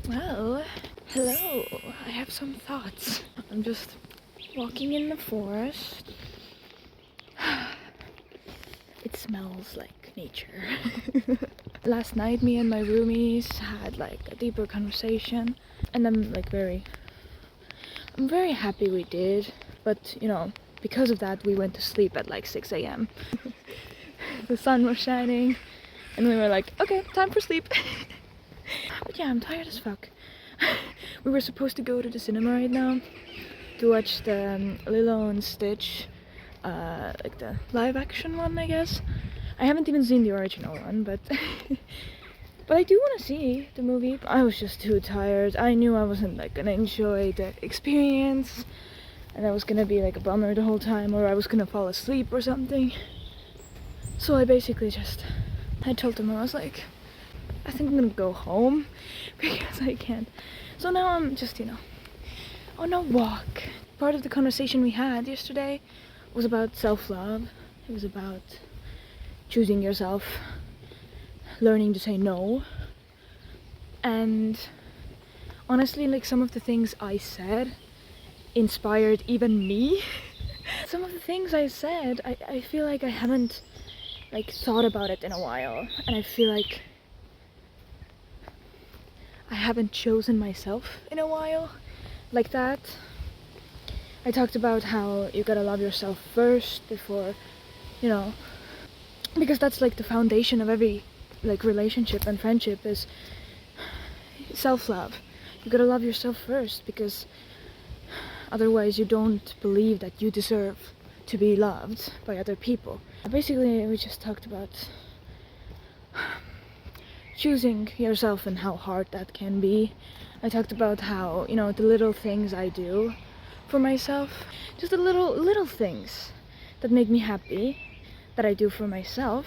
Well, hello. I have some thoughts. I'm just walking in the forest. It smells like nature. Last night, me and my roomies had like a deeper conversation, and I'm very happy we did. But because of that, we went to sleep at like 6 a.m. The sun was shining, and we were like, okay, time for sleep. But yeah, I'm tired as fuck. We were supposed to go to the cinema right now to watch the Lilo and Stitch, like the live action one, I guess. I haven't even seen the original one, but but I do want to see the movie. I was just too tired. I knew I wasn't like gonna enjoy the experience, and I was gonna be like a bummer the whole time, or I was gonna fall asleep or something. So I basically I told them, I was like, I think I'm gonna go home because I can't. So now I'm just, on a walk. Part of the conversation we had yesterday was about self-love. It was about choosing yourself, learning to say no. And honestly, like some of the things I said inspired even me. Some of the things I said, I feel like I haven't like thought about it in a while, and I feel like I haven't chosen myself in a while like that. I talked about how you gotta love yourself first before, because that's like the foundation of every like relationship and friendship is self-love. You gotta love yourself first, because otherwise you don't believe that you deserve to be loved by other people. Basically, we just talked about choosing yourself and how hard that can be. I talked about how, the little things I do for myself, just the little things that make me happy, that I do for myself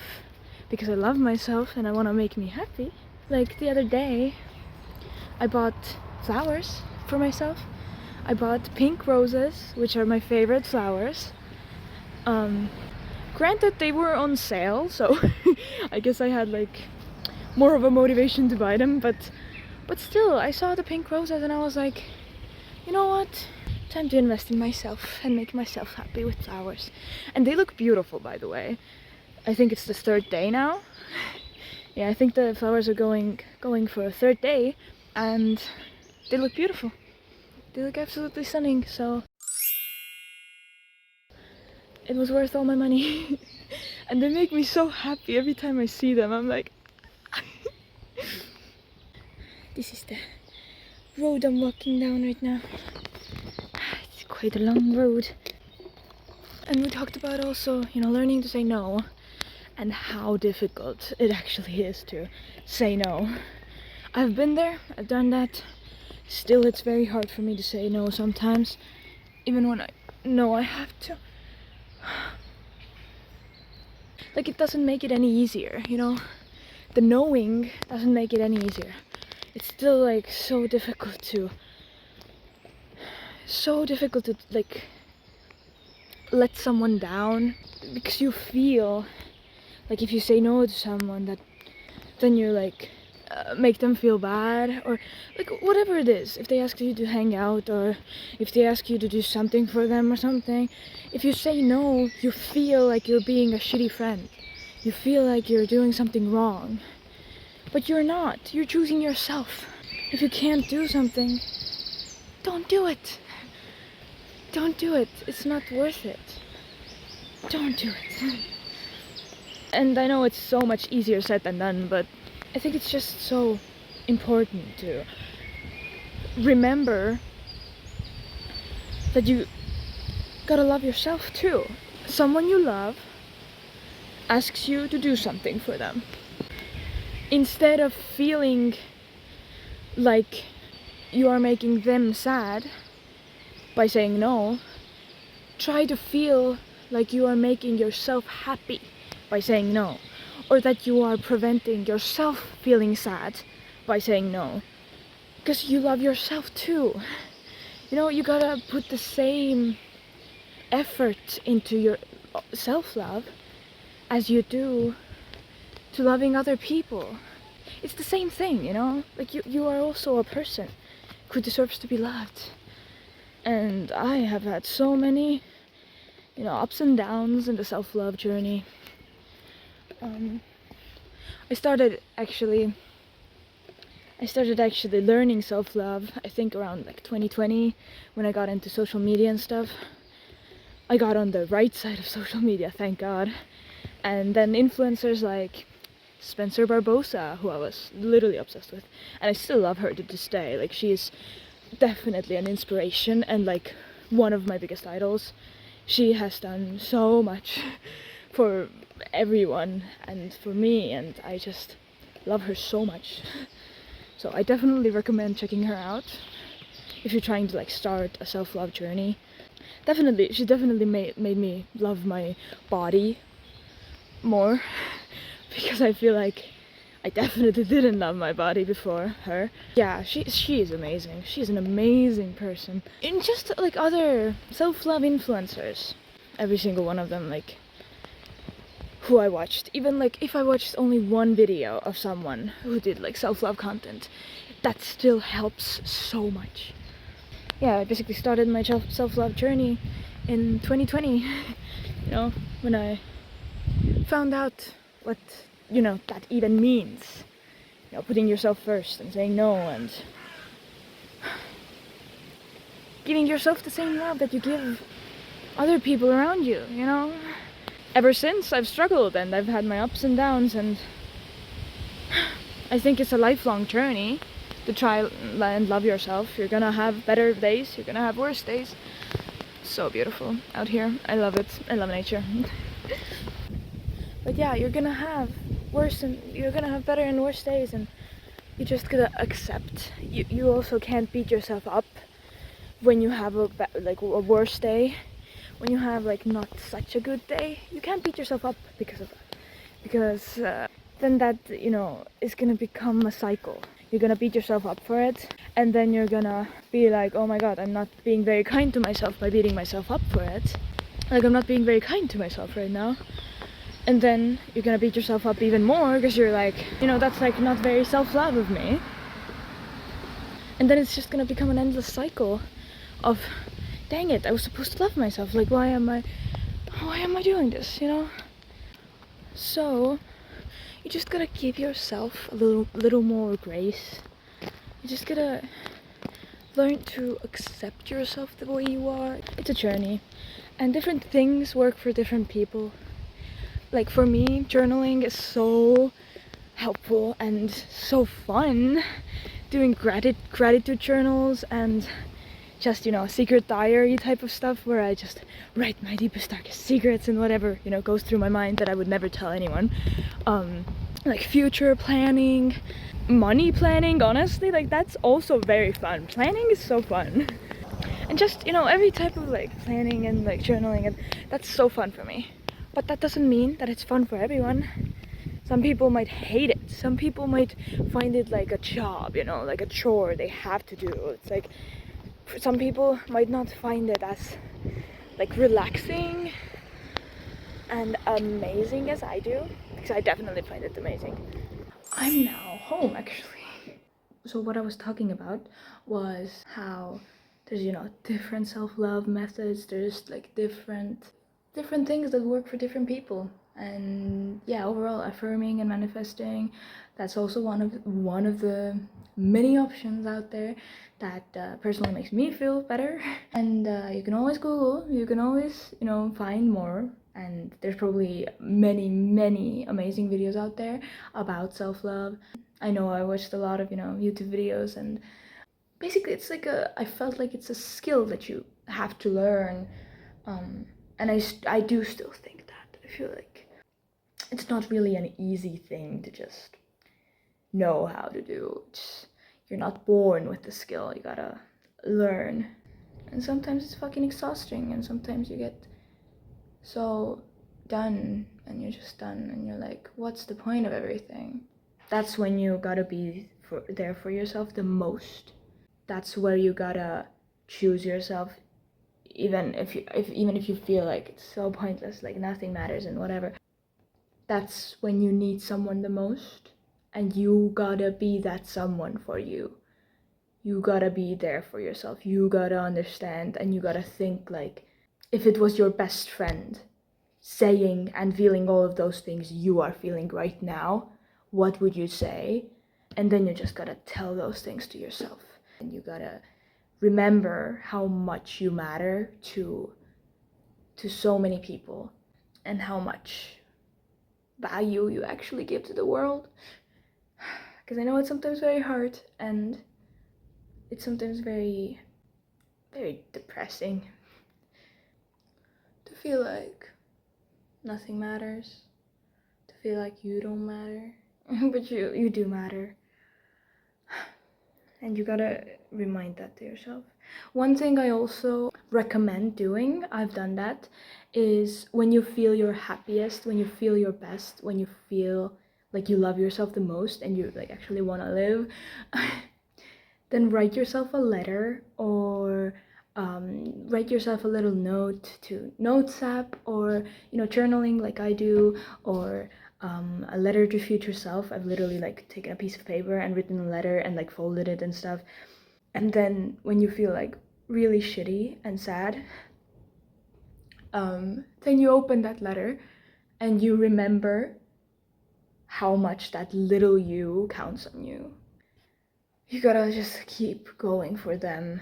because I love myself and I want to make me happy. Like the other day, I bought flowers for myself. I bought pink roses, which are my favorite flowers. Granted, they were on sale, so I guess I had like more of a motivation to buy them, but still, I saw the pink roses and I was like, you know what? Time to invest in myself and make myself happy with flowers. And they look beautiful, by the way. I think it's the third day now. Yeah, I think the flowers are going for a third day, and they look beautiful. They look absolutely stunning, so it was worth all my money. And they make me so happy every time I see them. I'm like, this is the road I'm walking down right now. It's quite a long road. And we talked about also, learning to say no, and how difficult it actually is to say no. I've been there, I've done that. Still, it's very hard for me to say no sometimes, even when I know I have to. Like, it doesn't make it any easier, The knowing doesn't make it any easier. It's still like so difficult to like let someone down, because you feel like if you say no to someone, that then you're like make them feel bad, or like whatever it is. If they ask you to hang out, or if they ask you to do something for them or something, if you say no, you feel like you're being a shitty friend. You feel like you're doing something wrong, but you're not. You're choosing yourself. If you can't do something, don't do it. Don't do it. It's not worth it. Don't do it. And I know it's so much easier said than done, but I think it's just so important to remember that you gotta love yourself too. Someone you love asks you to do something for them. Instead of feeling like you are making them sad by saying no, try to feel like you are making yourself happy by saying no, or that you are preventing yourself feeling sad by saying no, because you love yourself too. You gotta put the same effort into your self-love as you do to loving other people. it's the same thing, you know? Like, you are also a person who deserves to be loved. And I have had so many, you know, ups and downs in the self-love journey. I started actually learning self-love, I think around like 2020, when I got into social media and stuff. I got on the right side of social media, thank God. And then influencers like Spencer Barbosa, who I was literally obsessed with, and I still love her to this day. Like, she is definitely an inspiration and like one of my biggest idols. She has done so much for everyone and for me, and I just love her so much. So I definitely recommend checking her out if you're trying to like start a self-love journey. She definitely made me love my body more because I feel like I definitely didn't love my body before her. Yeah, she is amazing. She's an amazing person. And just like other self-love influencers, every single one of them, like, who I watched, even like if I watched only one video of someone who did like self-love content, that still helps so much. Yeah, I basically started my self-love journey in 2020, you know, when I found out what, you know, that even means. You know, putting yourself first and saying no and giving yourself the same love that you give other people around you, you know? Ever since, I've struggled and I've had my ups and downs, and I think it's a lifelong journey to try and love yourself. You're gonna have better days, you're gonna have worse days. So beautiful out here. I love it. I love nature. But yeah, you're gonna have better and worse days, and you just gotta accept. You also can't beat yourself up when you have a worse day. When you have like not such a good day, you can't beat yourself up because of that. Because then that, you know, is gonna become a cycle. You're gonna beat yourself up for it, and then you're gonna be like, oh my god, I'm not being very kind to myself by beating myself up for it. Like, I'm not being very kind to myself right now. And then you're gonna beat yourself up even more because you're like, you know, that's like not very self-love of me. And then it's just gonna become an endless cycle of, dang it, I was supposed to love myself. Like, why am I doing this, you know? So you just gotta give yourself a little more grace. You just gotta learn to accept yourself the way you are. It's a journey, and different things work for different people. Like, for me, journaling is so helpful and so fun. Doing gratitude journals and just, you know, secret diary type of stuff where I just write my deepest, darkest secrets and whatever, you know, goes through my mind that I would never tell anyone. Like future planning, money planning, honestly, like that's also very fun. Planning is so fun. And just, you know, every type of like planning and like journaling, and that's so fun for me. But that doesn't mean that it's fun for everyone. Some people might hate it. Some people might find it like a job, you know, like a chore they have to do. It's like, some people might not find it as like relaxing and amazing as I do, because I definitely find it amazing. I'm now home, actually. So what I was talking about was how there's, you know, different self-love methods. There's like different things that work for different people. And yeah, overall, affirming and manifesting, that's also one of the many options out there that personally makes me feel better. And you can always Google, you can always, you know, find more, and there's probably many amazing videos out there about self-love. I know I watched a lot of, you know, YouTube videos, and basically it's like I felt like it's a skill that you have to learn, and I do still think that. I feel like it's not really an easy thing to just know how to do. You're not born with the skill, you gotta learn. And sometimes it's fucking exhausting, and sometimes you get so done and you're just done and you're like, what's the point of everything? That's when you gotta be there for yourself the most. That's where you gotta choose yourself, even if you feel like it's so pointless, like nothing matters and whatever. That's when you need someone the most. and you gotta be that someone for you. You gotta be there for yourself. You gotta understand, and you gotta think like, if it was your best friend saying and feeling all of those things you are feeling right now, what would you say? And then you just gotta tell those things to yourself. And you gotta remember how much you matter to so many people, and how much value you actually give to the world. Because I know it's sometimes very hard, and it's sometimes very, very depressing to feel like nothing matters, to feel like you don't matter. But you do matter. And you gotta remind that to yourself. One thing I also recommend doing, I've done that, is when you feel your happiest, when you feel your best, when you feel like you love yourself the most and you like actually want to live, then write yourself a letter, or write yourself a little note to Notes app, or journaling like I do, or a letter to future self. I've literally like taken a piece of paper and written a letter and like folded it and stuff. And then when you feel like really shitty and sad, then you open that letter and you remember how much that little you counts on you. You gotta just keep going for them.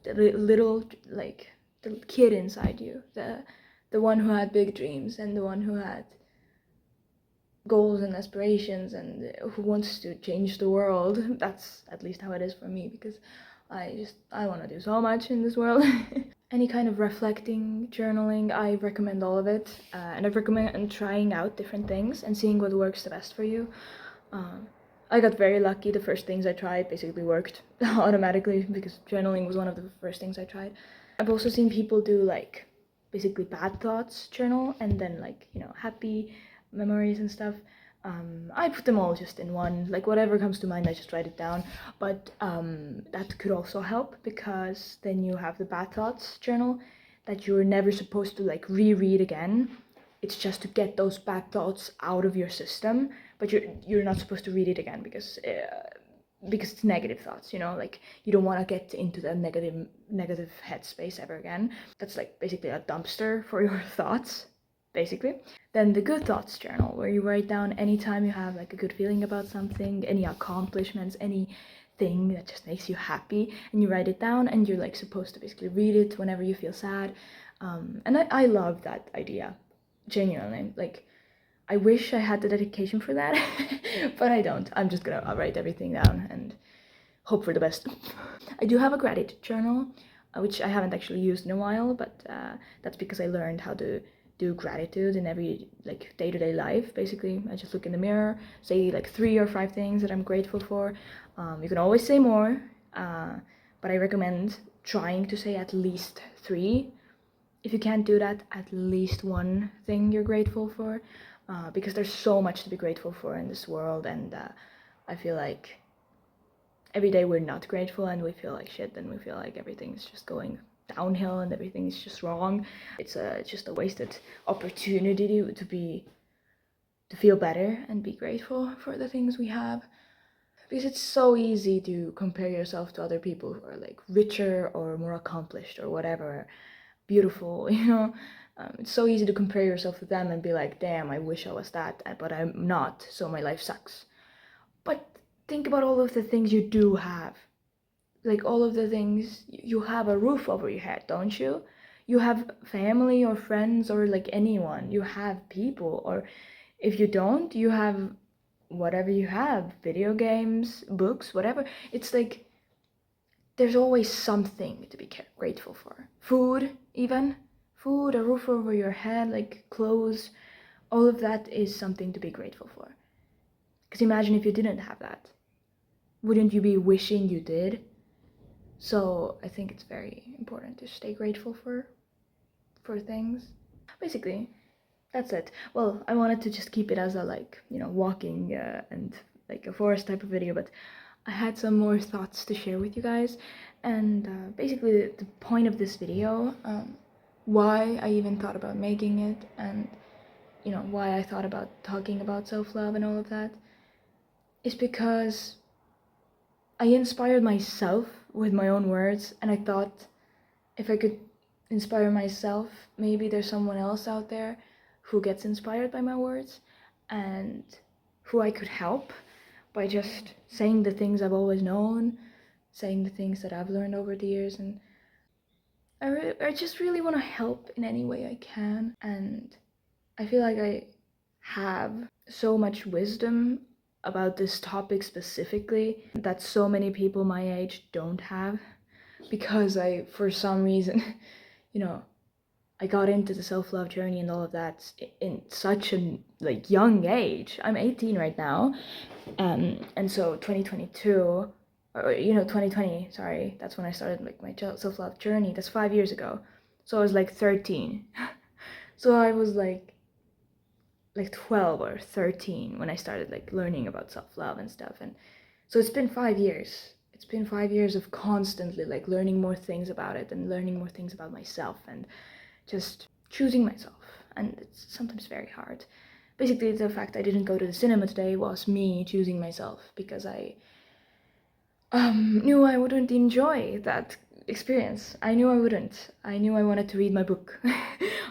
The little, like, the kid inside you, the one who had big dreams, and the one who had goals and aspirations, and who wants to change the world. That's at least how it is for me, because I want to do so much in this world. Any kind of reflecting, journaling, I recommend all of it, and I recommend trying out different things and seeing what works the best for you. I got very lucky. The first things I tried basically worked automatically, because journaling was one of the first things I tried. I've also seen people do like basically bad thoughts journal, and then like happy memories and stuff. I put them all just in one, like whatever comes to mind I just write it down. But that could also help, because then you have the bad thoughts journal that you're never supposed to like reread again. It's just to get those bad thoughts out of your system, but you're not supposed to read it again, because it's negative thoughts, like you don't want to get into the negative headspace ever again. That's like basically a dumpster for your thoughts, basically. Then the good thoughts journal, where you write down anytime you have like a good feeling about something, any accomplishments, anything that just makes you happy, and you write it down, and you're like supposed to basically read it whenever you feel sad. And I love that idea, genuinely. Like, I wish I had the dedication for that, but I don't. I'm just gonna write everything down and hope for the best. I do have a gratitude journal, which I haven't actually used in a while, but that's because I learned how to do gratitude in every like day-to-day life. Basically, I just look in the mirror, say like 3 or 5 things that I'm grateful for. You can always say more, but I recommend trying to say at least 3. If you can't do that, at least 1 thing you're grateful for, because there's so much to be grateful for in this world, and I feel like every day we're not grateful and we feel like shit, and we feel like everything's just going downhill and everything's just wrong. It's just a wasted opportunity to feel better and be grateful for the things we have, because it's so easy to compare yourself to other people who are like richer or more accomplished or whatever, beautiful, it's so easy to compare yourself to them and be like, damn, I wish I was that, but I'm not, so my life sucks. But think about all of the things you do have. Like, all of the things, you have a roof over your head, don't you? You have family or friends, or like anyone. You have people. Or if you don't, you have whatever you have, video games, books, whatever. It's like there's always something to be grateful for. Food, even. Food, a roof over your head, like clothes, all of that is something to be grateful for. Because imagine if you didn't have that. Wouldn't you be wishing you did? So I think it's very important to stay grateful for things. Basically, that's it. Well, I wanted to just keep it as a walking and like a forest type of video, but I had some more thoughts to share with you guys. And basically the point of this video, why I even thought about making it, and why I thought about talking about self-love and all of that, is because I inspired myself with my own words, and I thought if I could inspire myself, maybe there's someone else out there who gets inspired by my words and who I could help by just saying the things I've always known, saying the things that I've learned over the years. And I just really want to help in any way I can. And I feel like I have so much wisdom about this topic specifically that so many people my age don't have, because I, for some reason, you know, I got into the self-love journey and all of that in such a like young age. I'm 18 right now, and so 2022, or 2020, sorry, that's when I started like my self-love journey. That's 5 years ago. So I was like 13. So I was like 12 or 13 when I started like learning about self-love and stuff. And so it's been 5 years. It's been 5 years of constantly like learning more things about it and learning more things about myself and just choosing myself. And it's sometimes very hard. Basically, the fact I didn't go to the cinema today was me choosing myself, because I knew I wouldn't enjoy that experience. I knew I wouldn't. I knew I wanted to read my book.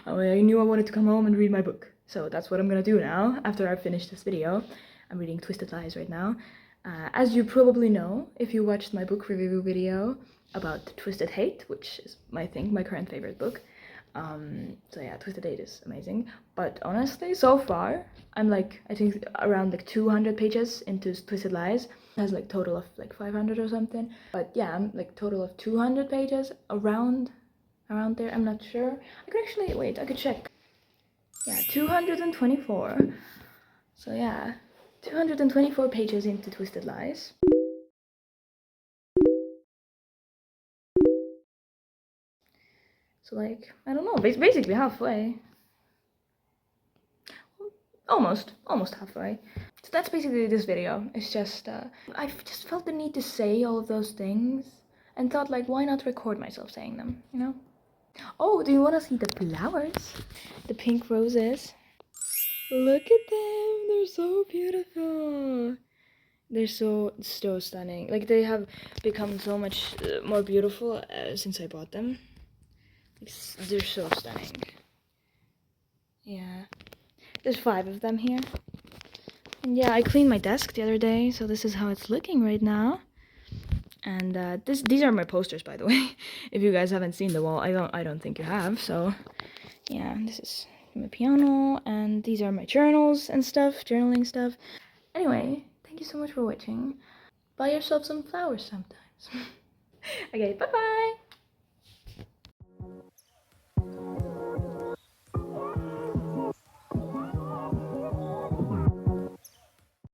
I knew I wanted to come home and read my book. So that's what I'm gonna do now, after I finish this video. I'm reading Twisted Lies right now. As you probably know, if you watched my book review video about Twisted Hate, which is my current favorite book. So yeah, Twisted Hate is amazing. But honestly, so far, I'm like, I think around like 200 pages into Twisted Lies. It has like total of like 500 or something. But yeah, I'm like total of 200 pages, around there, I'm not sure. I could actually, wait, I could check. Yeah, 224. So yeah, 224 pages into Twisted Lies. So like, I don't know, basically halfway. Almost halfway. So that's basically this video. It's just, I just felt the need to say all of those things and thought like, why not record myself saying them, you know? Oh, do you want to see the flowers? The pink roses? Look at them, they're so beautiful. They're so stunning. Like, they have become so much more beautiful since I bought them. They're so stunning. Yeah. There's 5 of them here. And yeah, I cleaned my desk the other day, so this is how it's looking right now. And these are my posters, by the way. If you guys haven't seen the wall, I don't think you have. So yeah, this is my piano, and these are my journals and stuff, journaling stuff. Anyway, thank you so much for watching. Buy yourself some flowers sometimes. Okay, bye bye.